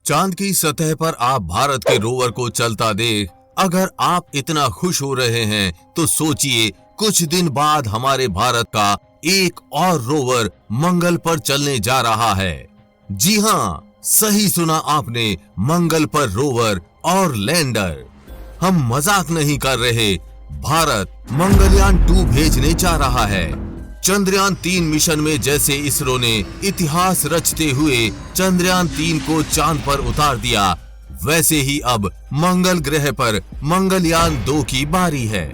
चांद की सतह पर आप भारत के रोवर को चलता देख अगर आप इतना खुश हो रहे हैं तो सोचिए कुछ दिन बाद हमारे भारत का एक और रोवर मंगल पर चलने जा रहा है। जी हाँ, सही सुना आपने, मंगल पर रोवर और लैंडर। हम मजाक नहीं कर रहे, भारत मंगलयान 2 भेजने जा रहा है। चंद्रयान 3 मिशन में जैसे इसरो ने इतिहास रचते हुए चंद्रयान 3 को चांद पर उतार दिया, वैसे ही अब मंगल ग्रह पर मंगलयान 2 की बारी है।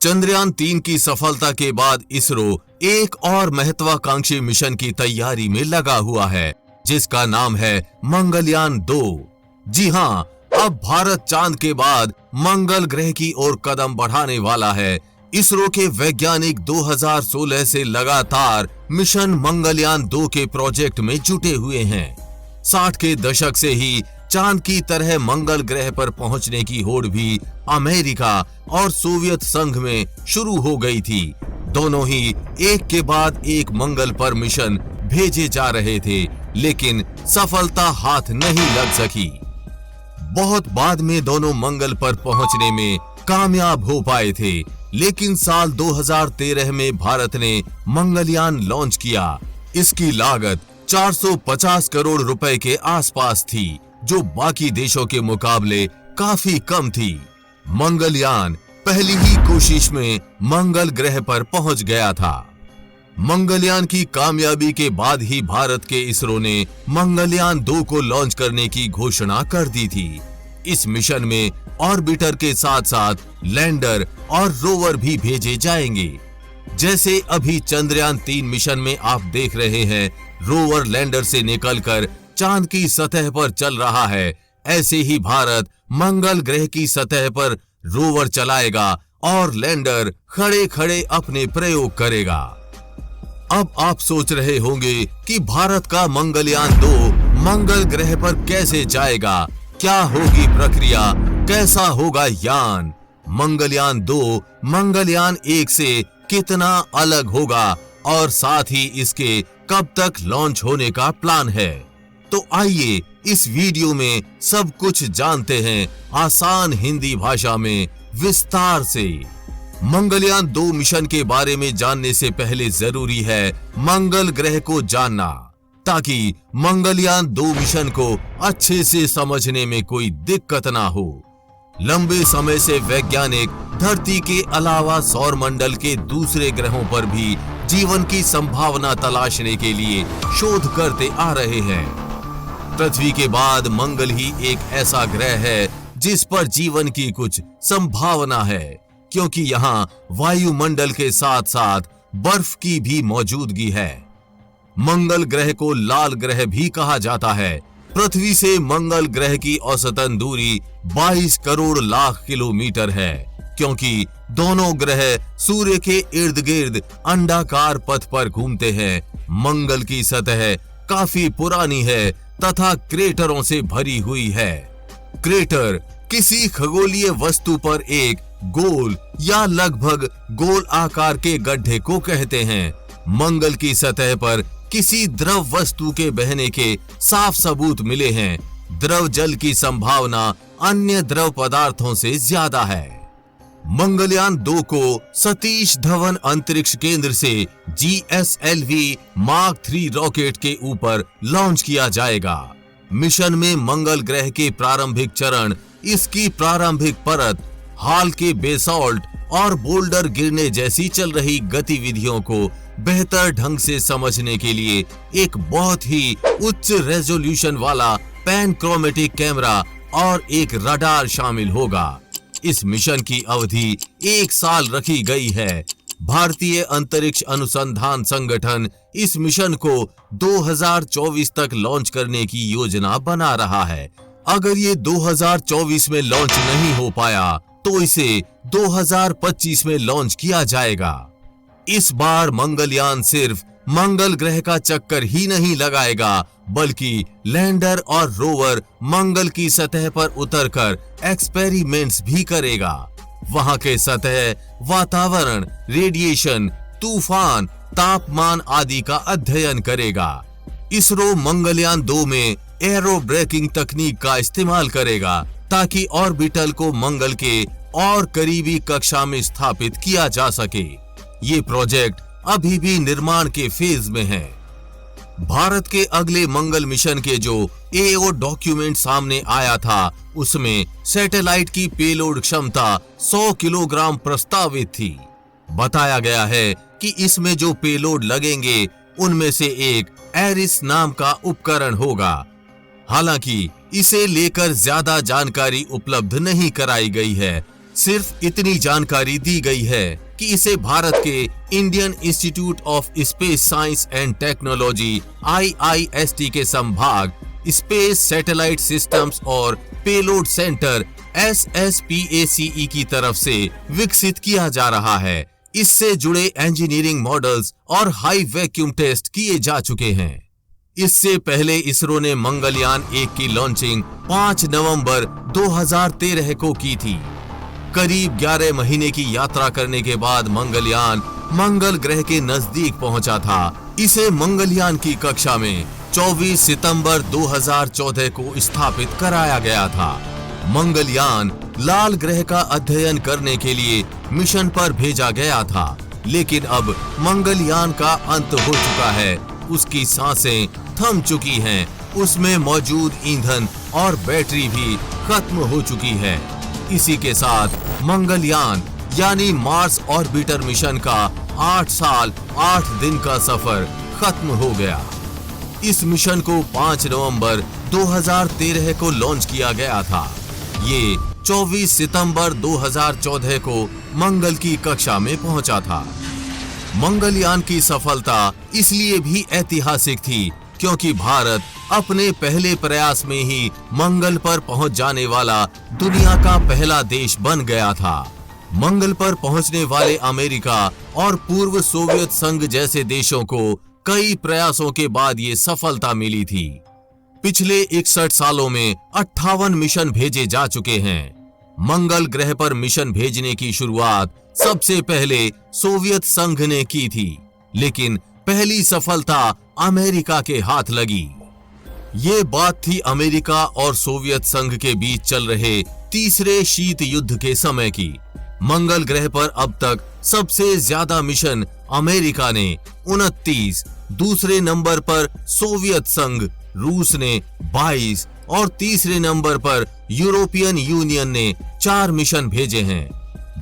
चंद्रयान 3 की सफलता के बाद इसरो एक और महत्वाकांक्षी मिशन की तैयारी में लगा हुआ है, जिसका नाम है मंगलयान 2। जी हाँ, अब भारत चांद के बाद मंगल ग्रह की ओर कदम बढ़ाने वाला है। इसरो के वैज्ञानिक 2016 से लगातार मिशन मंगलयान 2 के प्रोजेक्ट में जुटे हुए हैं। 60 के दशक से ही चांद की तरह मंगल ग्रह पर पहुंचने की होड़ भी अमेरिका और सोवियत संघ में शुरू हो गई थी। दोनों ही एक के बाद एक मंगल पर मिशन भेजे जा रहे थे, लेकिन सफलता हाथ नहीं लग सकी। बहुत बाद में दोनों मंगल पर पहुंचने में कामयाब हो पाए थे, लेकिन साल 2013 में भारत ने मंगलयान लॉन्च किया। इसकी लागत 450 करोड़ रुपए के आसपास थी, जो बाकी देशों के मुकाबले काफी कम थी। मंगलयान पहली ही कोशिश में मंगल ग्रह पर पहुंच गया था। मंगलयान की कामयाबी के बाद ही भारत के इसरो ने मंगलयान 2 को लॉन्च करने की घोषणा कर दी थी। इस मिशन में ऑर्बिटर के साथ साथ लैंडर और रोवर भी भेजे जाएंगे। जैसे अभी चंद्रयान 3 मिशन में आप देख रहे हैं, रोवर लैंडर से निकलकर चांद की सतह पर चल रहा है, ऐसे ही भारत मंगल ग्रह की सतह पर रोवर चलाएगा और लैंडर खड़े खड़े अपने प्रयोग करेगा। अब आप सोच रहे होंगे कि भारत का मंगलयान 2 मंगल ग्रह पर कैसे जाएगा, क्या होगी प्रक्रिया, कैसा होगा यान। मंगलयान 2 मंगलयान 1 से कितना अलग होगा और साथ ही इसके कब तक लॉन्च होने का प्लान है। तो आइए इस वीडियो में सब कुछ जानते हैं, आसान हिंदी भाषा में विस्तार से। मंगलयान 2 मिशन के बारे में जानने से पहले जरूरी है मंगल ग्रह को जानना, ताकि मंगलयान 2 मिशन को अच्छे से समझने में कोई दिक्कत ना हो। लंबे समय से वैज्ञानिक धरती के अलावा सौर मंडल के दूसरे ग्रहों पर भी जीवन की संभावना तलाशने के लिए शोध करते आ रहे हैं। पृथ्वी के बाद मंगल ही एक ऐसा ग्रह है जिस पर जीवन की कुछ संभावना है, क्योंकि यहाँ वायुमंडल के साथ साथ बर्फ की भी मौजूदगी है। मंगल ग्रह को लाल ग्रह भी कहा जाता है। पृथ्वी से मंगल ग्रह की औसतन दूरी 22 करोड़ लाख किलोमीटर है, क्योंकि दोनों ग्रह सूर्य के इर्द गिर्द अंडाकार पथ पर घूमते हैं। मंगल की सतह काफी पुरानी है तथा क्रेटरों से भरी हुई है। क्रेटर किसी खगोलीय वस्तु पर एक गोल या लगभग गोल आकार के गड्ढे को कहते हैं। मंगल की सतह पर किसी द्रव वस्तु के बहने के साफ सबूत मिले हैं। द्रव जल की संभावना अन्य द्रव पदार्थों से ज्यादा है। मंगलयान 2 को सतीश धवन अंतरिक्ष केंद्र से GSLV मार्क 3 रॉकेट के ऊपर लॉन्च किया जाएगा। मिशन में मंगल ग्रह के प्रारंभिक चरण, इसकी प्रारंभिक परत, हाल के बेसॉल्ट और बोल्डर गिरने जैसी चल रही गतिविधियों को बेहतर ढंग से समझने के लिए एक बहुत ही उच्च रेजोल्यूशन वाला पैनक्रोमेटिक कैमरा और एक रडार शामिल होगा। इस मिशन की अवधि 1 साल रखी गई है। भारतीय अंतरिक्ष अनुसंधान संगठन इस मिशन को 2024 तक लॉन्च करने की योजना बना रहा है। अगर ये 2024 में लॉन्च नहीं हो पाया तो इसे 2025 में लॉन्च किया जाएगा। इस बार मंगलयान सिर्फ मंगल ग्रह का चक्कर ही नहीं लगाएगा, बल्कि लैंडर और रोवर मंगल की सतह पर उतरकर एक्सपेरिमेंट्स भी करेगा। वहां के सतह, वातावरण, रेडिएशन, तूफान, तापमान आदि का अध्ययन करेगा। इसरो मंगलयान 2 में एरो ब्रेकिंग तकनीक का इस्तेमाल करेगा ताकि ऑर्बिटल को मंगल के और करीबी कक्षा में स्थापित किया जा सके। ये प्रोजेक्ट अभी भी निर्माण के फेज में है। भारत के अगले मंगल मिशन के जो एओ डॉक्यूमेंट सामने आया था उसमें सैटेलाइट की पेलोड क्षमता 100 किलोग्राम प्रस्तावित थी। बताया गया है कि इसमें जो पेलोड लगेंगे उनमें से एक एरिस नाम का उपकरण होगा। हालांकि इसे लेकर ज्यादा जानकारी उपलब्ध नहीं कराई गई है। सिर्फ इतनी जानकारी दी गई है कि इसे भारत के Indian institute of space science and technology IIST के संभाग स्पेस सैटेलाइट सिस्टम्स और पेलोड सेंटर SSPACE की तरफ से विकसित किया जा रहा है। इससे जुड़े इंजीनियरिंग मॉडल्स और हाई वैक्यूम टेस्ट किए जा चुके हैं। इससे पहले इसरो ने मंगलयान 1 की लॉन्चिंग 5 नवंबर 2013 को की थी। करीब 11 महीने की यात्रा करने के बाद मंगलयान मंगल ग्रह के नजदीक पहुंचा था। इसे मंगलयान की कक्षा में 24 सितंबर 2014 को स्थापित कराया गया था। मंगलयान लाल ग्रह का अध्ययन करने के लिए मिशन पर भेजा गया था, लेकिन अब मंगलयान का अंत हो चुका है। उसकी सांसें थम चुकी हैं, उसमें मौजूद ईंधन और बैटरी भी खत्म हो चुकी है। इसी के साथ मंगलयान यानी मार्स ऑर्बिटर मिशन का 8 साल 8 दिन का सफर खत्म हो गया। इस मिशन को 5 नवंबर 2013 को लॉन्च किया गया था। ये 24 सितंबर 2014 को मंगल की कक्षा में पहुंचा था। मंगलयान की सफलता इसलिए भी ऐतिहासिक थी क्योंकि भारत अपने पहले प्रयास में ही मंगल पर पहुंच जाने वाला दुनिया का पहला देश बन गया था। मंगल पर पहुंचने वाले अमेरिका और पूर्व सोवियत संघ जैसे देशों को कई प्रयासों के बाद ये सफलता मिली थी। पिछले 61 सालों में 58 मिशन भेजे जा चुके हैं। मंगल ग्रह पर मिशन भेजने की शुरुआत सबसे पहले सोवियत संघ ने की थी, लेकिन पहली सफलता अमेरिका के हाथ लगी। ये बात थी अमेरिका और सोवियत संघ के बीच चल रहे तीसरे शीत युद्ध के समय की। मंगल ग्रह पर अब तक सबसे ज्यादा मिशन अमेरिका ने 29, दूसरे नंबर पर सोवियत संघ रूस ने 22 और तीसरे नंबर पर यूरोपियन यूनियन ने 4 मिशन भेजे हैं।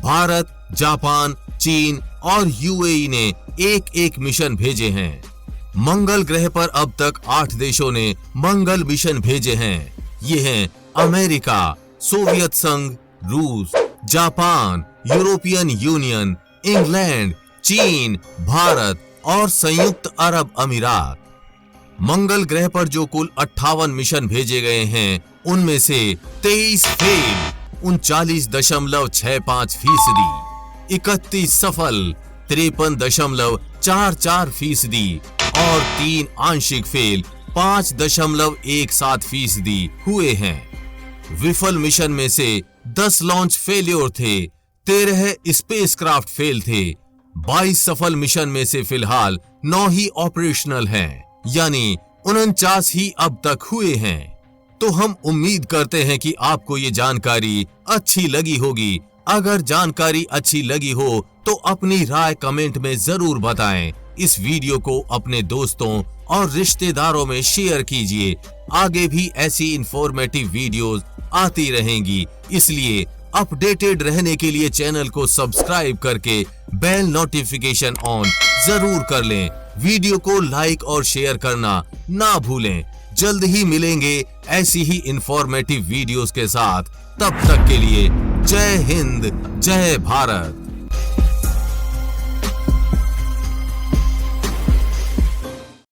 भारत, जापान, चीन और UAE ने एक मिशन भेजे हैं। मंगल ग्रह पर अब तक 8 देशों ने मंगल मिशन भेजे हैं। ये हैं अमेरिका, सोवियत संघ, रूस, जापान, यूरोपियन यूनियन, इंग्लैंड, चीन, भारत और संयुक्त अरब अमीरात। मंगल ग्रह पर जो कुल 58 मिशन भेजे गए हैं उनमें से 23 फेल 39.65%, 31 सफल 53.44% और 3 आंशिक फेल 5.17% हुए हैं। विफल मिशन में से 10 लॉन्च फेल्योर थे, 13 स्पेसक्राफ्ट फेल थे। 22 सफल मिशन में से फिलहाल 9 ही ऑपरेशनल हैं, यानी 49 ही अब तक हुए हैं। तो हम उम्मीद करते हैं कि आपको ये जानकारी अच्छी लगी होगी। अगर जानकारी अच्छी लगी हो तो अपनी राय कमेंट में जरूर बताएं। इस वीडियो को अपने दोस्तों और रिश्तेदारों में शेयर कीजिए। आगे भी ऐसी इंफॉर्मेटिव वीडियोस आती रहेंगी, इसलिए अपडेटेड रहने के लिए चैनल को सब्सक्राइब करके बेल नोटिफिकेशन ऑन जरूर कर लें। वीडियो को लाइक और शेयर करना ना भूलें। जल्द ही मिलेंगे ऐसी ही इंफॉर्मेटिव वीडियोस के साथ। तब तक के लिए जय हिंद, जय भारत।